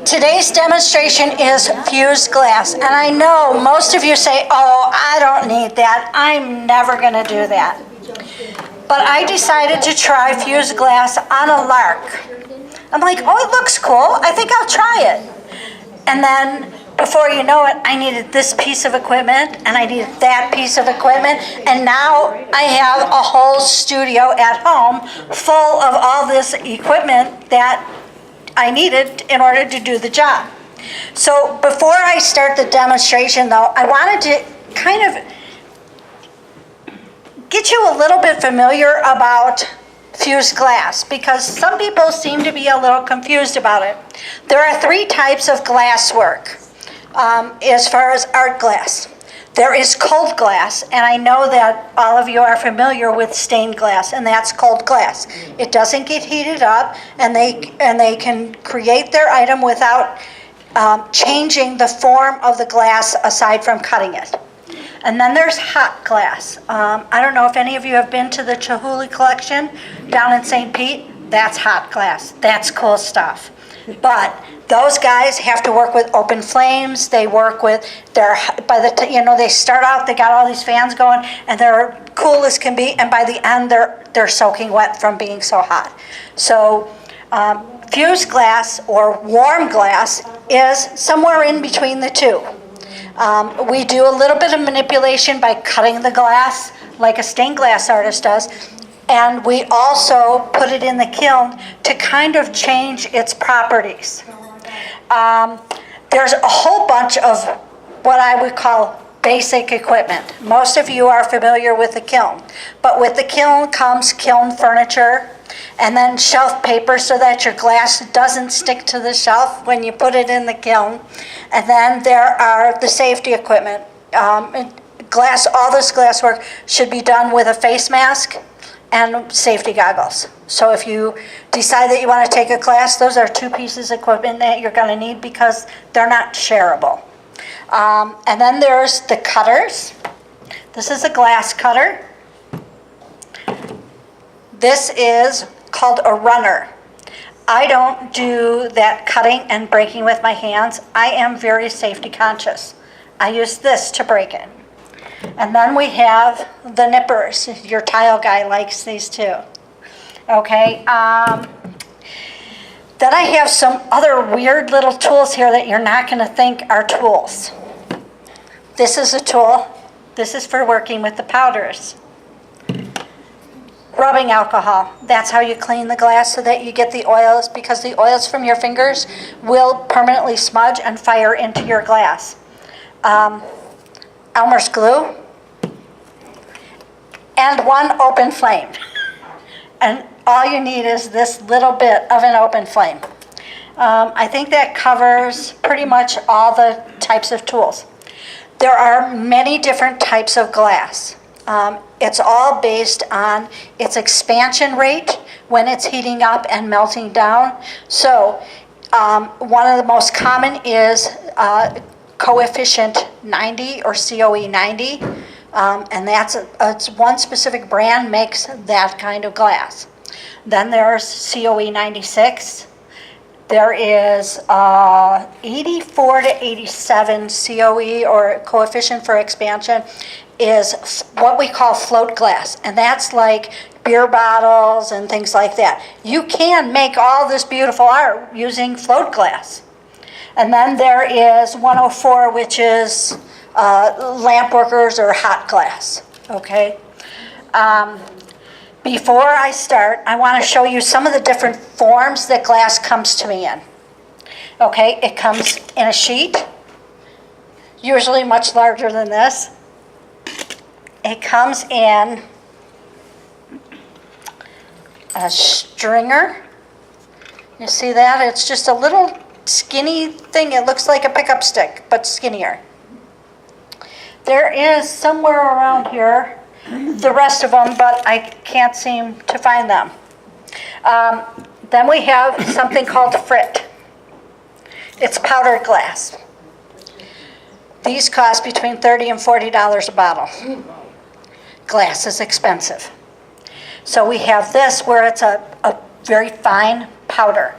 Today's demonstration is fused glass, and I know most of you say, oh, I don't need that. I'm never going to do that. But I decided to try fused glass on a lark. I'm like, oh, it looks cool. I think I'll try it. And then before you know it, I needed this piece of equipment, and I needed that piece of equipment, and now I have a whole studio at home full of all this equipment that I needed in order to do the job. So before I start the demonstration, though, I wanted to kind of get you a little bit familiar about fused glass, because some people seem to be a little confused about it. There are three types of glass work as far as art glass. There is cold glass, and I know that all of you are familiar with stained glass, and that's cold glass. It doesn't get heated up, and they can create their item without changing the form of the glass aside from cutting it. And then there's hot glass. I don't know if any of you have been to the Chihuly collection down in St. Pete. That's hot glass. That's cool stuff. But those guys have to work with open flames. They work with they start out, they got all these fans going, and they're cool as can be, and by the end they're soaking wet from being so hot. So fused glass or warm glass is somewhere in between the two. We do a little bit of manipulation by cutting the glass like a stained glass artist does, and we also put it in the kiln to kind of change its properties. There's a whole bunch of what I would call basic equipment. Most of you are familiar with the kiln, but with the kiln comes kiln furniture, and then shelf paper so that your glass doesn't stick to the shelf when you put it in the kiln. And then there are the safety equipment. All this glass work should be done with a face mask and safety goggles. So if you decide that you want to take a class, those are two pieces of equipment that you're going to need because they're not shareable. And then there's the cutters. This is a glass cutter. This is called a runner. I don't do that cutting and breaking with my hands. I am very safety conscious. I use this to break it. And then we have the nippers. Your tile guy likes these too. Okay. Then I have some other weird little tools here that you're not going to think are tools. This is a tool. This is for working with the powders. Rubbing alcohol. That's how you clean the glass so that you get the oils, because the oils from your fingers will permanently smudge and fire into your glass. Elmer's glue, and one open flame. And all you need is this little bit of an open flame. I think that covers pretty much all the types of tools. There are many different types of glass. It's all based on its expansion rate when it's heating up and melting down. So one of the most common is coefficient 90 or COE 90, and it's one specific brand makes that kind of glass. Then there's COE 96. There is 84 to 87 COE, or coefficient for expansion, is what we call float glass, and that's like beer bottles and things like that. You can make all this beautiful art using float glass. And then there is 104, which is lamp workers or hot glass. Okay. Before I start, I want to show you some of the different forms that glass comes to me in. Okay, it comes in a sheet, usually much larger than this. It comes in a stringer. You see that? It's just a little skinny thing. It looks like a pickup stick, but skinnier. There is somewhere around here the rest of them, but I can't seem to find them. Then we have something called frit. It's powdered glass. These cost between $30 and $40 a bottle. Glass is expensive. So we have this where it's a very fine powder.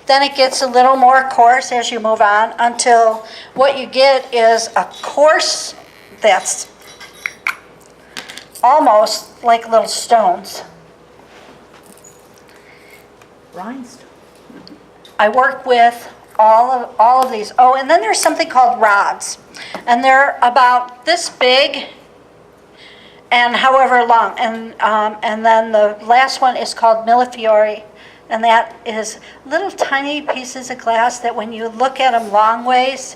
Then it gets a little more coarse as you move on until what you get is a coarse that's almost like little stones. Rhinestone. I work with all of these. Oh, and then there's something called rods. And they're about this big and however long. And then the last one is called millefiori. And that is little tiny pieces of glass that when you look at them long ways,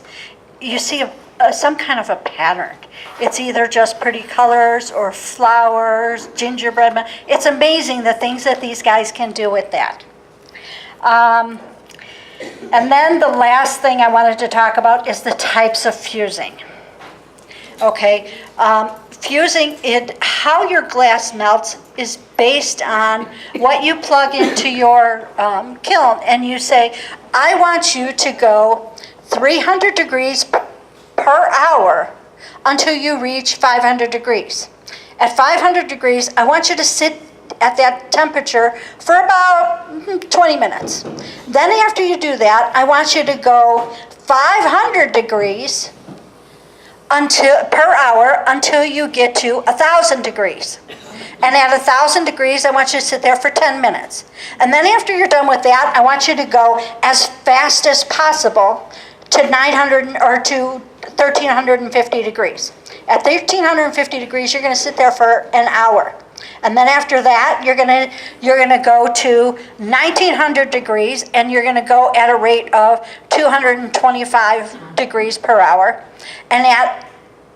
you see some kind of a pattern. It's either just pretty colors or flowers, gingerbread. It's amazing the things that these guys can do with that. And then the last thing I wanted to talk about is the types of fusing. Okay, fusing, how your glass melts is based on what you plug into your kiln. And you say, I want you to go 300 degrees per hour until you reach 500 degrees. At 500 degrees, I want you to sit at that temperature for about 20 minutes. Then after you do that, I want you to go 500 degrees per hour until you get to 1,000 degrees. And at 1,000 degrees, I want you to sit there for 10 minutes. And then after you're done with that, I want you to go as fast as possible to 900 or to 1,350 degrees. At 1,350 degrees, you're going to sit there for an hour. And then after that, you're gonna go to 1,900 degrees, and you're gonna go at a rate of 225 degrees per hour. And at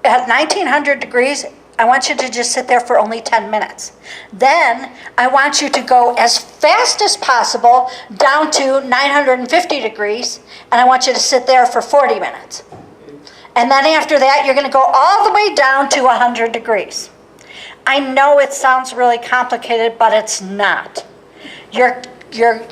1,900 degrees, I want you to just sit there for only 10 minutes. Then I want you to go as fast as possible down to 950 degrees, and I want you to sit there for 40 minutes. And then after that, you're gonna go all the way down to 100 degrees. I know it sounds really complicated, but it's not. Your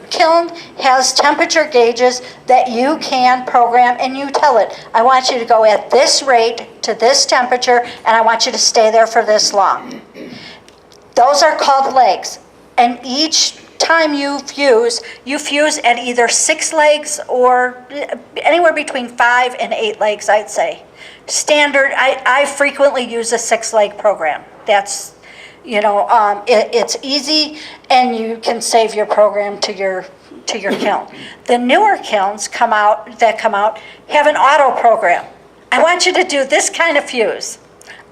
kiln has temperature gauges that you can program, and you tell it, I want you to go at this rate to this temperature, and I want you to stay there for this long. Those are called legs. And each time you fuse at either 6 legs or anywhere between 5 and 8 legs, I'd say. Standard, I frequently use a 6-leg program. That's, it's easy, and you can save your program to your kiln. The newer kilns come out have an auto program. I want you to do this kind of fuse.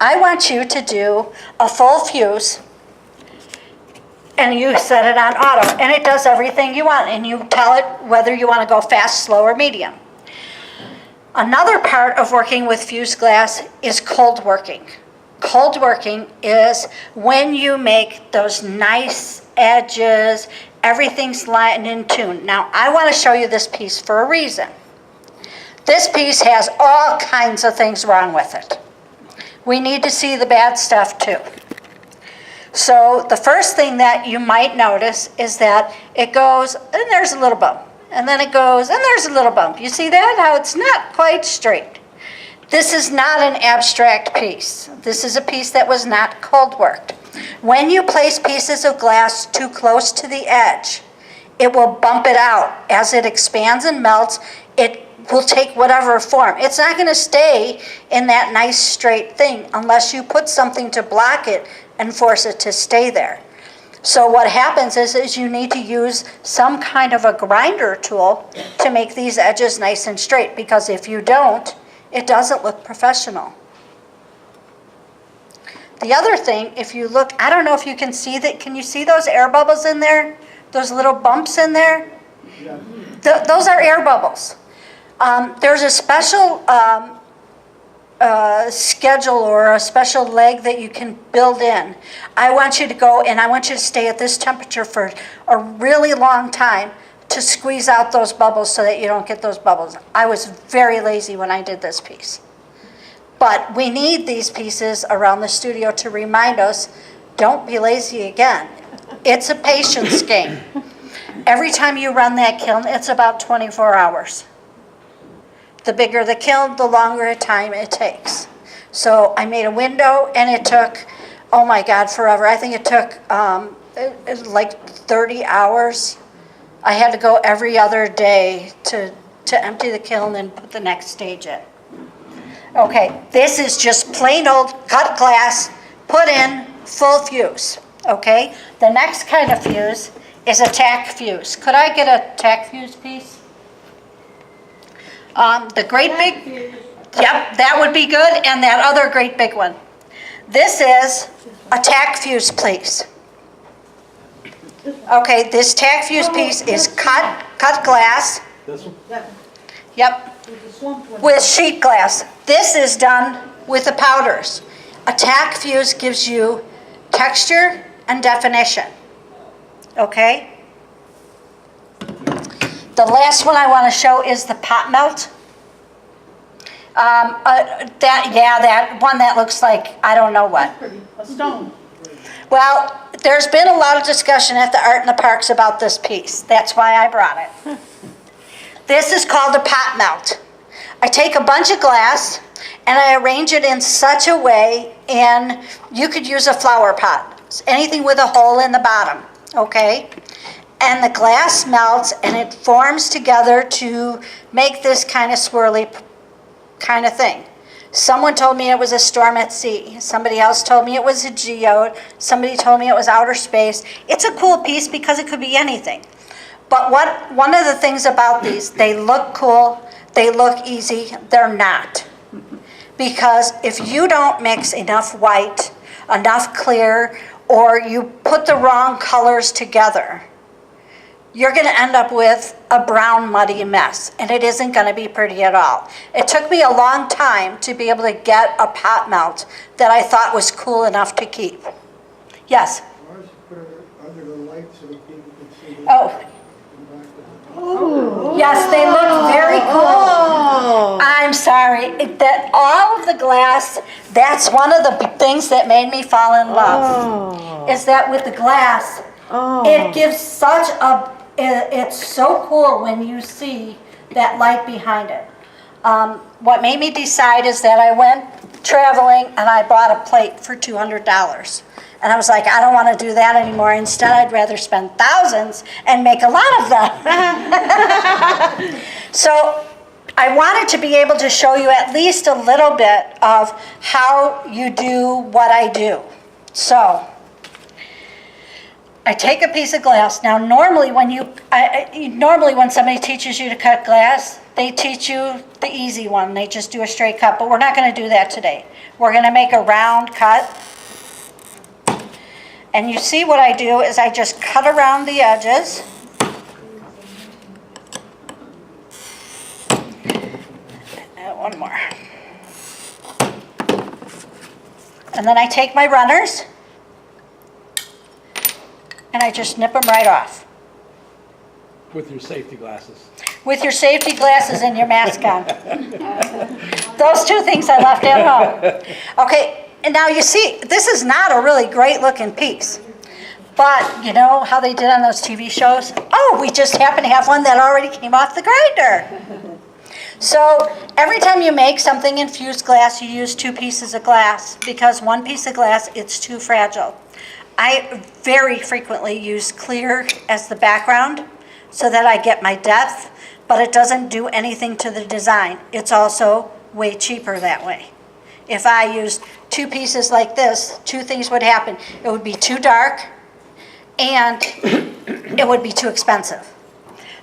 I want you to do a full fuse, and you set it on auto, and it does everything you want, and you tell it whether you want to go fast, slow, or medium. Another part of working with fused glass is cold working. Cold working is when you make those nice edges, everything's lined in tune. Now, I want to show you this piece for a reason. This piece has all kinds of things wrong with it. We need to see the bad stuff too. So the first thing that you might notice is that it goes, and there's a little bump. And then it goes, and there's a little bump. You see that? How it's not quite straight. This is not an abstract piece. This is a piece that was not cold worked. When you place pieces of glass too close to the edge, it will bump it out. As it expands and melts, it will take whatever form. It's not going to stay in that nice straight thing unless you put something to block it and force it to stay there. So what happens is you need to use some kind of a grinder tool to make these edges nice and straight, because if you don't, it doesn't look professional. The other thing, if you look, I don't know if you can see that. Can you see those air bubbles in there? Those little bumps in there? Yeah. Those are air bubbles. There's a special schedule or a special leg that you can build in. I want you to go and I want you to stay at this temperature for a really long time to squeeze out those bubbles so that you don't get those bubbles. I was very lazy when I did this piece. But we need these pieces around the studio to remind us, don't be lazy again. It's a patience game. Every time you run that kiln, it's about 24 hours. The bigger the kiln, the longer time it takes. So I made a window, and it took, oh my God, forever. I think it took like 30 hours I had to go every other day to empty the kiln and put the next stage in. Okay, this is just plain old cut glass, put in, full fuse, okay? The next kind of fuse is a tack fuse. Could I get a tack fuse piece? The great big, yep, that would be good, and that other great big one. This is a tack fuse piece. Okay, this tack fuse piece is cut glass. This one? Yep, with sheet glass. This is done with the powders. A tack fuse gives you texture and definition. Okay? The last one I want to show is the pot melt. That one that looks like I don't know what. A stone. Well, there's been a lot of discussion at the Art in the Parks about this piece. That's why I brought it. This is called a pot melt. I take a bunch of glass and I arrange it in such a way, and you could use a flower pot, anything with a hole in the bottom, okay? And the glass melts and it forms together to make this kind of swirly kind of thing. Someone told me it was a storm at sea. Somebody else told me it was a geode. Somebody told me it was outer space. It's a cool piece because it could be anything. But one of the things about these, they look cool, they look easy, they're not. Because if you don't mix enough white, enough clear, or you put the wrong colors together, you're going to end up with a brown, muddy mess, and it isn't going to be pretty at all. It took me a long time to be able to get a pot melt that I thought was cool enough to keep. Yes? Why don't you put it under the light so that people can see it? Oh, Oh. yes, they look very cool. I'm sorry. That all of the glass, that's one of the things that made me fall in love, is that with the glass, it gives such a, it's so cool when you see that light behind it. What made me decide is that I went traveling and I bought a plate for $200. And I was like, I don't want to do that anymore. Instead, I'd rather spend thousands and make a lot of them. So I wanted to be able to show you at least a little bit of how you do what I do. So I take a piece of glass. Now, normally when somebody teaches you to cut glass, they teach you the easy one. They just do a straight cut, but we're not going to do that today. We're going to make a round cut. And you see what I do is I just cut around the edges. And one more. And then I take my runners and I just snip them right off. With your safety glasses. With your safety glasses and your mask on. Those two things I left at home. Okay. And now you see, this is not a really great looking piece. But you know how they did on those TV shows? Oh, we just happen to have one that already came off the grinder. So every time you make something in fused glass, you use 2 pieces of glass because 1 piece of glass, it's too fragile. I very frequently use clear as the background so that I get my depth, but it doesn't do anything to the design. It's also way cheaper that way. If I used 2 pieces like this, 2 things would happen. It would be too dark and it would be too expensive.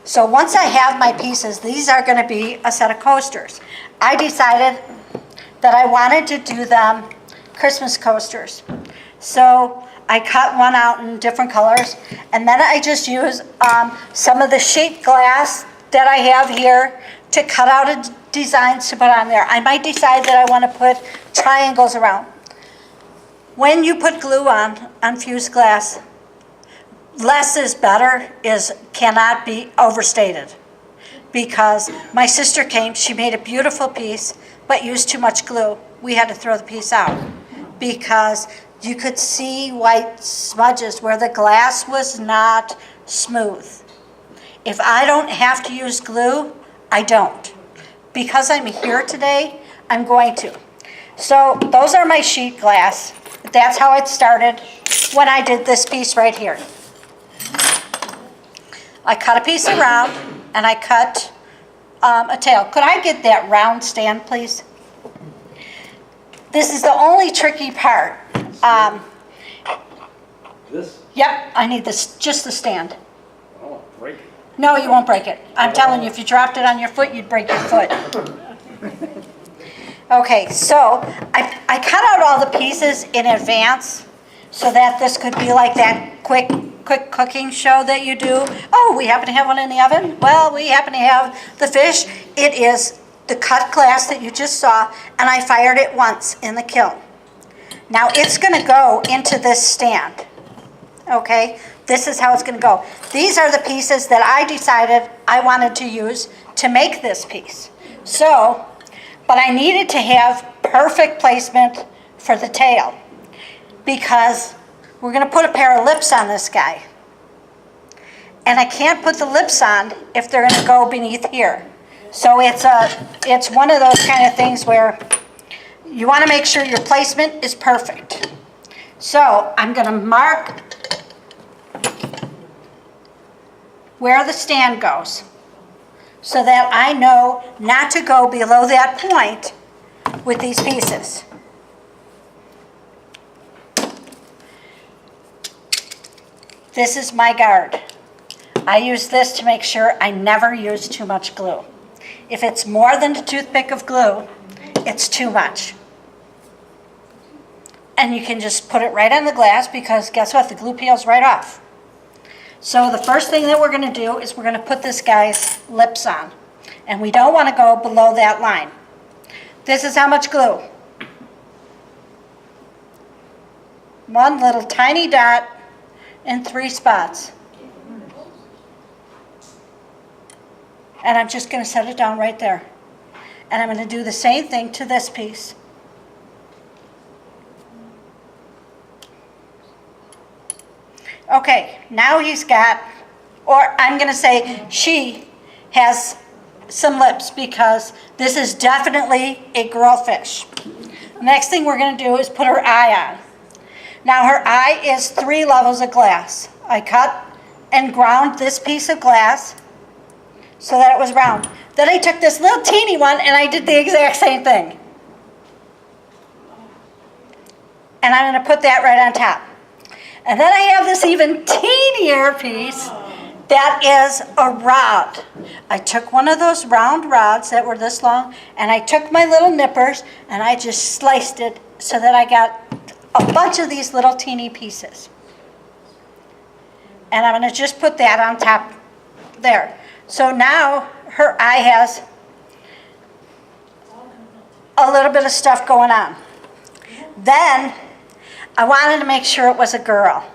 So once I have my pieces, these are going to be a set of coasters. I decided that I wanted to do them Christmas coasters. So I cut one out in different colors, and then I just use some of the sheet glass that I have here to cut out a designs to put on there. I might decide that I want to put triangles around. When you put glue on fused glass, less is better cannot be overstated. Because my sister came, she made a beautiful piece, but used too much glue. We had to throw the piece out because you could see white smudges where the glass was not smooth. If I don't have to use glue, I don't. Because I'm here today, I'm going to. So those are my sheet glass. That's how it started when I did this piece right here. I cut a piece around and I cut a tail. Could I get that round stand, please? This is the only tricky part. This, Yep, I need this, just the stand. I don't want to break it. No, you won't break it. I'm telling you, if you dropped it on your foot, you'd break your foot. Okay, so I cut out all the pieces in advance so that this could be like that quick cooking show that you do. Oh, we happen to have one in the oven? Well, we happen to have the fish. It is the cut glass that you just saw, and I fired it once in the kiln. Now it's gonna go into this stand, okay? This is how it's gonna go. These are the pieces that I decided I wanted to use to make this piece. So, but I needed to have perfect placement for the tail because we're gonna put a pair of lips on this guy. And I can't put the lips on if they're gonna go beneath here. So it's one of those kind of things where you wanna make sure your placement is perfect. So I'm gonna mark where the stand goes so that I know not to go below that point with these pieces. This is my guard. I use this to make sure I never use too much glue. If it's more than a toothpick of glue, it's too much. And you can just put it right on the glass because guess what? The glue peels right off. So the first thing that we're going to do is we're going to put this guy's lips on. And we don't want to go below that line. This is how much glue. One little tiny dot in 3 spots. And I'm just going to set it down right there. And I'm going to do the same thing to this piece. Okay, now he's got, or I'm going to say she has some lips because this is definitely a girl fish. The next thing we're going to do is put her eye on. Now her eye is 3 levels of glass. I cut and ground this piece of glass so that it was round. Then I took this little teeny one and I did the exact same thing. And I'm going to put that right on top. And then I have this even teenier piece that is a rod. I took one of those round rods that were this long and I took my little nippers and I just sliced it so that I got a bunch of these little teeny pieces. And I'm going to just put that on top there. So now her eye has a little bit of stuff going on. Then I wanted to make sure it was a girl.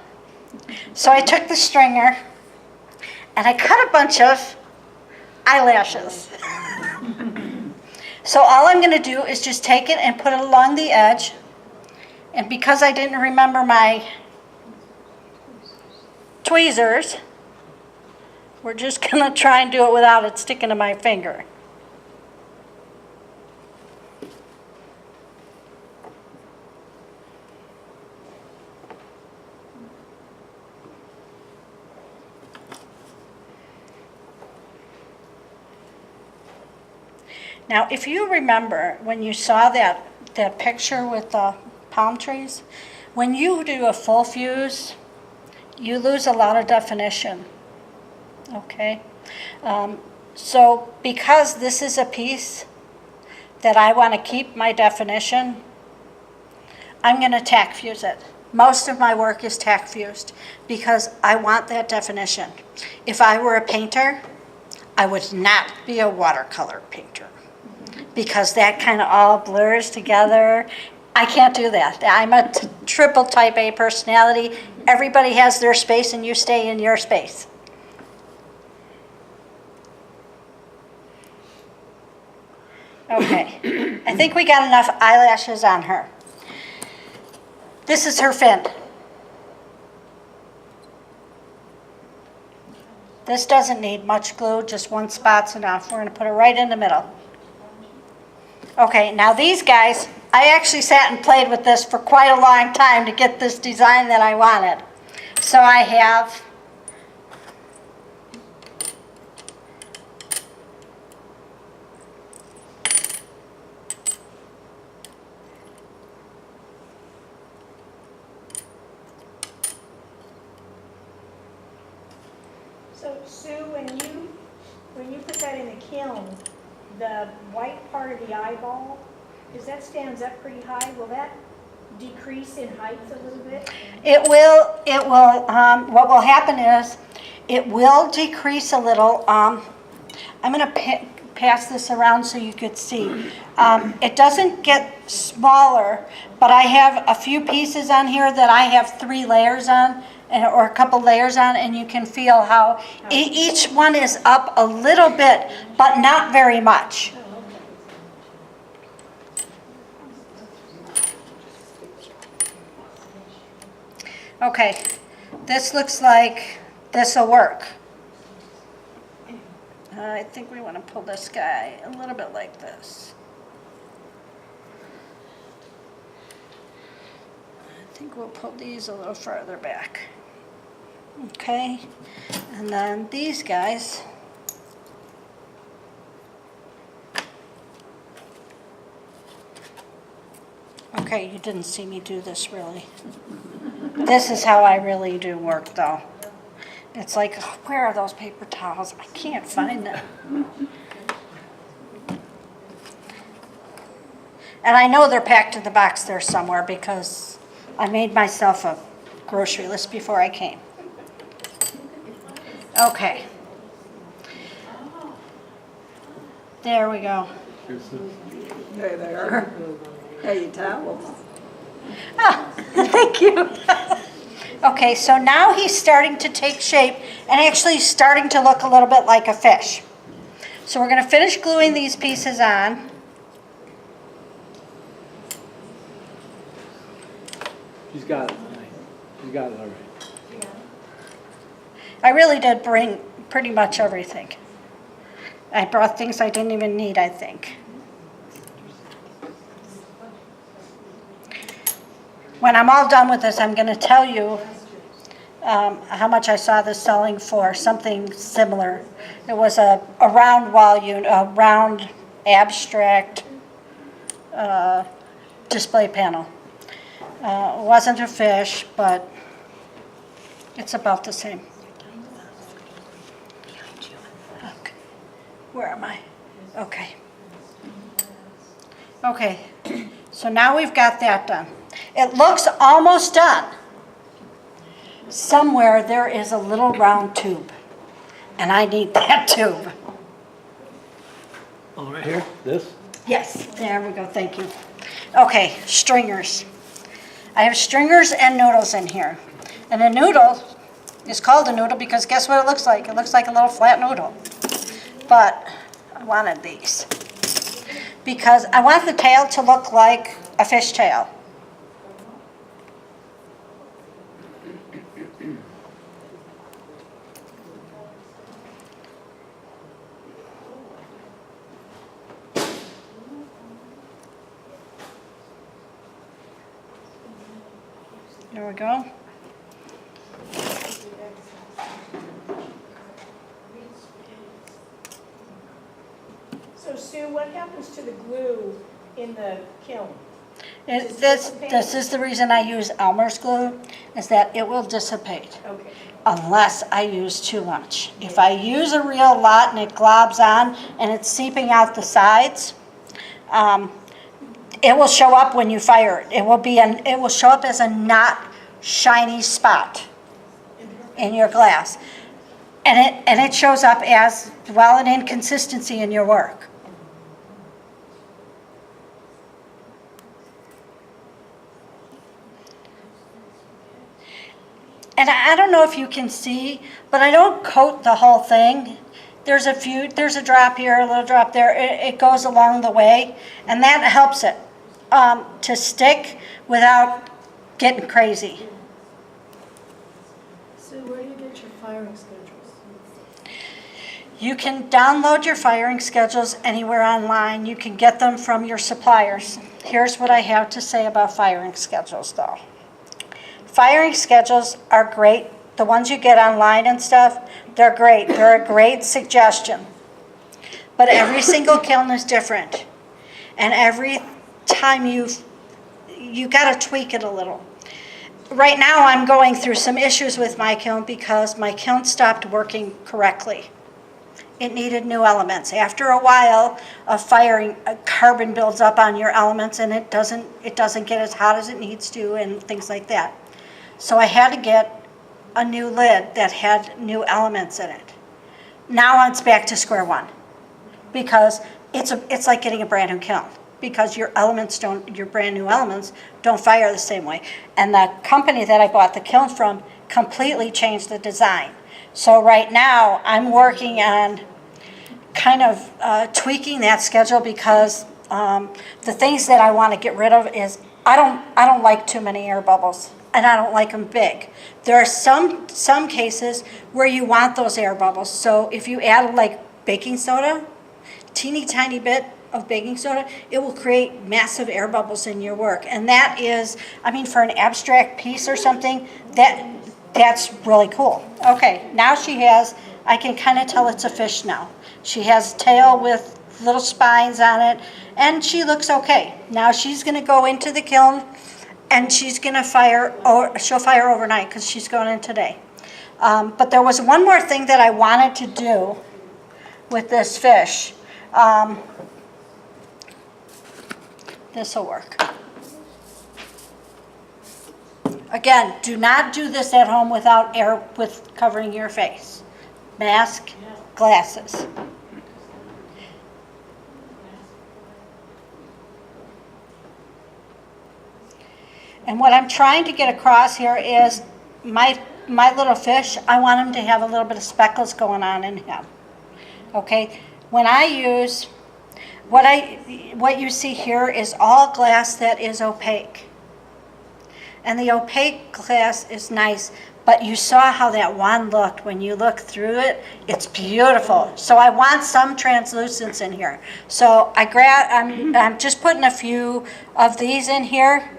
So I took the stringer and I cut a bunch of eyelashes. So all I'm going to do is just take it and put it along the edge. And because I didn't remember my tweezers, we're just going to try and do it without it sticking to my finger. Now, if you remember when you saw that picture with the palm trees, when you do a full fuse, you lose a lot of definition. Okay? So because this is a piece that I want to keep my definition, I'm going to tack fuse it. Most of my work is tack fused because I want that definition. If I were a painter, I would not be a watercolor painter because that kind of all blurs together. I can't do that. I'm a triple type A personality. Everybody has their space and you stay in your space. Okay, I think we got enough eyelashes on her. This is her fin. This doesn't need much glue, just 1 spot's enough. We're going to put it right in the middle. Okay, now these guys, I actually sat and played with this for quite a long time to get this design that I wanted. So I have Sue, when you put that in the kiln, the white part of the eyeball, because that stands up pretty high, will that decrease in height a little bit? It will, what will happen is, it will decrease a little. I'm gonna pass this around so you could see. It doesn't get smaller, but I have a few pieces on here that I have 3 layers on, or a couple layers on, and you can feel how each one is up a little bit, but not very much. Okay, this looks like this will work. I think we want to pull this guy a little bit like this. I think we'll pull these a little farther back. Okay, and then these guys. Okay, you didn't see me do this really. This is how I really do work though. It's like, oh, where are those paper towels? I can't find them. And I know they're packed in the box there somewhere because I made myself a grocery list before I came. Okay. There we go. There they are. Hey, towels. Ah, thank you. Okay, so now he's starting to take shape and actually starting to look a little bit like a fish. So we're going to finish gluing these pieces on. She's got it. She's got it already. I really did bring pretty much everything. I brought things I didn't even need, I think. When I'm all done with this, I'm going to tell you how much I saw this selling for, something similar. It was a round wall unit, a round abstract display panel. It wasn't a fish, but it's about the same. Okay. Where am I? Okay. Okay, so now we've got that done. It looks almost done. Somewhere there is a little round tube, and I need that tube. Oh, right here? This? Yes, there we go, thank you. Okay, stringers. I have stringers and noodles in here. And a noodle is called a noodle because guess what it looks like? It looks like a little flat noodle. But I wanted these because I want the tail to look like a fish tail. There we go. So Sue, what happens to the glue in the kiln? This is the reason I use Elmer's glue, is that it will dissipate Okay. unless I use too much. If I use a real lot and it globs on and it's seeping out the sides, it will show up when you fire it. It will show up as a not shiny spot in your glass. And it shows up as, well, an inconsistency in your work. And I don't know if you can see, but I don't coat the whole thing. There's a drop here, a little drop there. It goes along the way, and that helps it to stick without getting crazy. So where do you get your firing schedules? You can download your firing schedules anywhere online. You can get them from your suppliers. Here's what I have to say about firing schedules, though. Firing schedules are great. The ones you get online and stuff, they're great. They're a great suggestion. But every single kiln is different. And every time you got to tweak it a little. right now I'm going through some issues with my kiln because my kiln stopped working correctly. It needed new elements. After a while of firing, carbon builds up on your elements and it doesn't get as hot as it needs to and things like that. So I had to get a new lid that had new elements in it. Now it's back to square one because it's like getting a brand new kiln because your brand new elements don't fire the same way. And the company that I bought the kiln from completely changed the design. So right now I'm working on kind of tweaking that schedule because the things that I want to get rid of is I don't like too many air bubbles and I don't like them big. There are some cases where you want those air bubbles. So if you add like baking soda, teeny tiny bit of baking soda, it will create massive air bubbles in your work. And that is, I mean, for an abstract piece or something, that's really cool. Okay, now she has, I can kind of tell it's a fish now. She has a tail with little spines on it, and she looks okay. Now she's gonna go into the kiln, and she's gonna she'll fire overnight because she's going in today. But there was one more thing that I wanted to do with this fish. This will work. Again, do not do this at home with covering your face. Mask, glasses. And what I'm trying to get across here is my little fish, I want him to have a little bit of speckles going on in him. Okay, when I use, what you see here is all glass that is opaque. And the opaque glass is nice, but you saw how that wand looked. When you look through it, it's beautiful. So I want some translucence in here. So I'm just putting a few of these in here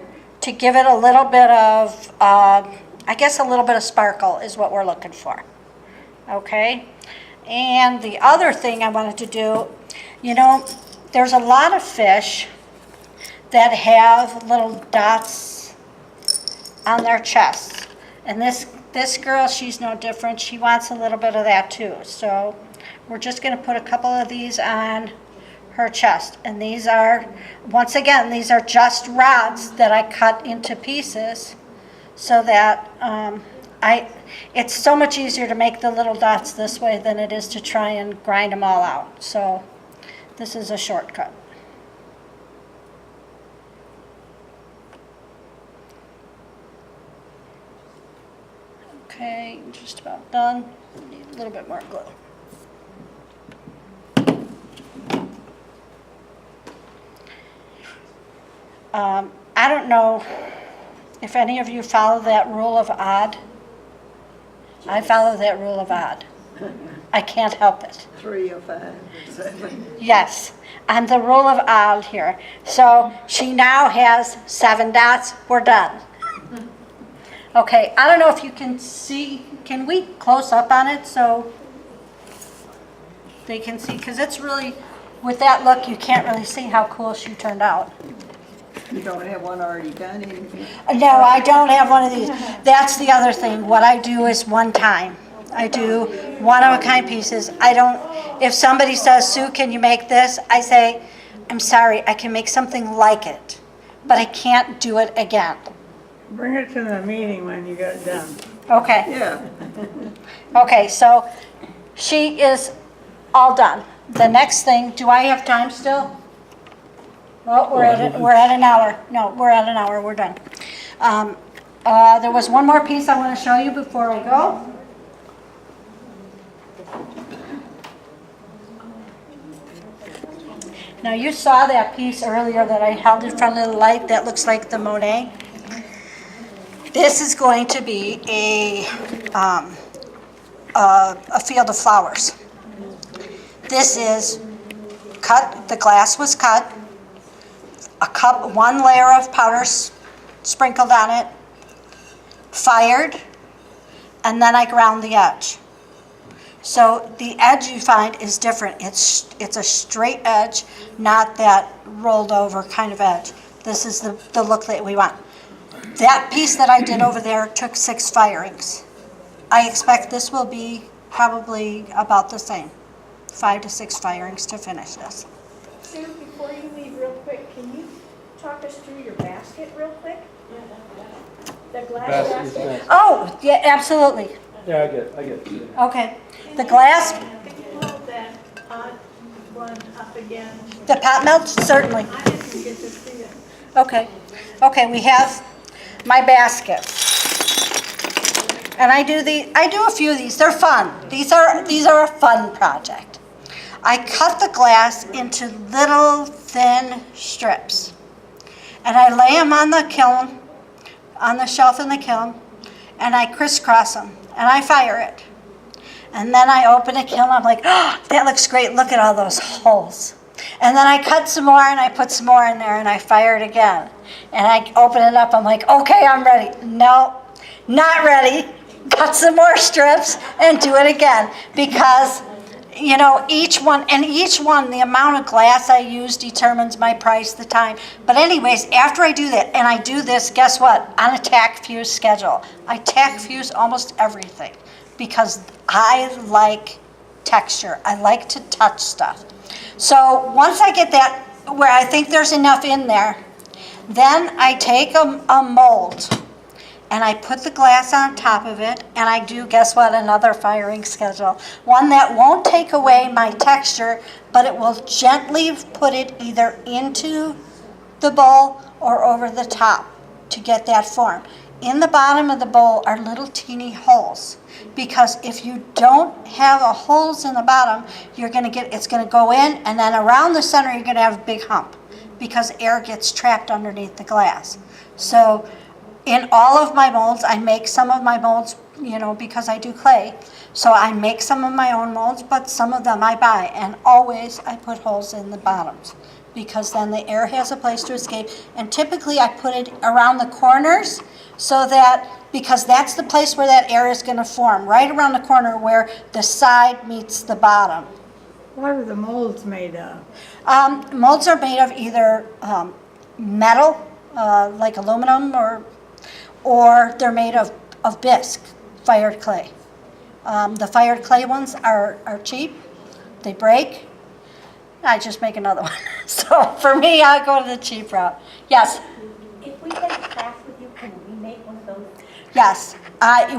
to give it a little bit of, I guess a little bit of sparkle is what we're looking for. Okay? And the other thing I wanted to do, there's a lot of fish that have little dots on their chests. And this girl, she's no different. She wants a little bit of that too. So we're just going to put a couple of these on her chest. And these are, once again, these are just rods that I cut into pieces so that it's so much easier to make the little dots this way than it is to try and grind them all out. So this is a shortcut. Okay, just about done. Need a little bit more glue. I don't know if any of you follow that rule of odd. I follow that rule of odd. I can't help it. 3 or 5 or 7. Yes, I'm the rule of odd here. So she now has 7 dots. We're done. Okay, I don't know if you can see. Can we close up on it so they can see? Because it's really, with that look, you can't really see how cool she turned out. You don't have one already done anything? No, I don't have one of these. That's the other thing. What I do is one time. I do one-of-a-kind pieces. I don't, if somebody says, Sue, can you make this? I say, I'm sorry, I can make something like it, but I can't do it again. Bring it to the meeting when you get done. Okay. Yeah. Okay, so she is all done. The next thing, do I have time still? Well, we're at an hour. No, we're at an hour. We're done. There was one more piece I want to show you before I go. Now you saw that piece earlier that I held in front of the light that looks like the Monet. This is going to be a field of flowers. This is cut, the glass was cut, one layer of powder sprinkled on it, fired, and then I ground the edge. So the edge you find is different. It's a straight edge, not that rolled over kind of edge. This is the look that we want. That piece that I did over there took 6 firings. I expect this will be probably about the same, 5 to 6 firings to finish this. Sue, before you leave real quick, can you talk us through your basket real quick? The glass basket? Oh, yeah, absolutely. Yeah, I get it. Okay. The glass, Can you hold that odd one up again? the pot melt, certainly. I didn't get to see it. Okay. Okay, we have my basket. And I do a few of these. They're fun. These are a fun project. I cut the glass into little thin strips. And I lay them on the kiln, on the shelf in the kiln, and I crisscross them and I fire it. And then I open a kiln, I'm like, oh, that looks great, look at all those holes. And then I cut some more and I put some more in there and I fire it again. And I open it up, I'm like, okay, I'm ready. No, not ready. Cut some more strips and do it again. Because, you know, each one, the amount of glass I use determines my price, the time. But anyways, after I do that, and I do this, guess what? On a tack fuse schedule. I tack fuse almost everything because I like texture. I like to touch stuff. So once I get that where I think there's enough in there, then I take a mold and I put the glass on top of it and I do, guess what, another firing schedule. One that won't take away my texture, but it will gently put it either into the bowl or over the top to get that form. In the bottom of the bowl are little teeny holes, because if you don't have holes in the bottom, it's gonna go in, and then around the center you're gonna have a big hump because air gets trapped underneath the glass. So in all of my molds, I make some of my molds, you know, because I do clay. So I make some of my own molds, but some of them I buy, and always I put holes in the bottoms because then the air has a place to escape. And typically I put it around the corners so that, because that's the place where that air is going to form, right around the corner where the side meets the bottom. What are the molds made of? Molds are made of either metal, like aluminum, or they're made of bisque, fired clay. The fired clay ones are cheap, they break. I just make another one. So for me, I go to the cheap route. Yes? If we take a class with you, can we make one of those? Yes,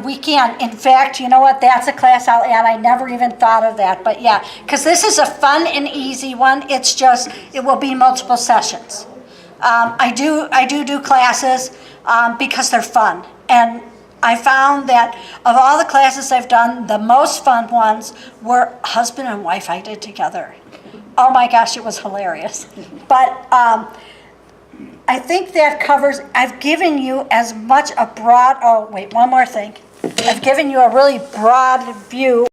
we can. In fact, you know what? That's a class I'll add. I never even thought of that. But yeah, because this is a fun and easy one. It's just, it will be multiple sessions. I do classes because they're fun. And I found that of all the classes I've done, the most fun ones were husband and wife I did together. Oh my gosh, it was hilarious. But I think that covers, I've given you as much a broad, oh wait, one more thing. I've given you a really broad view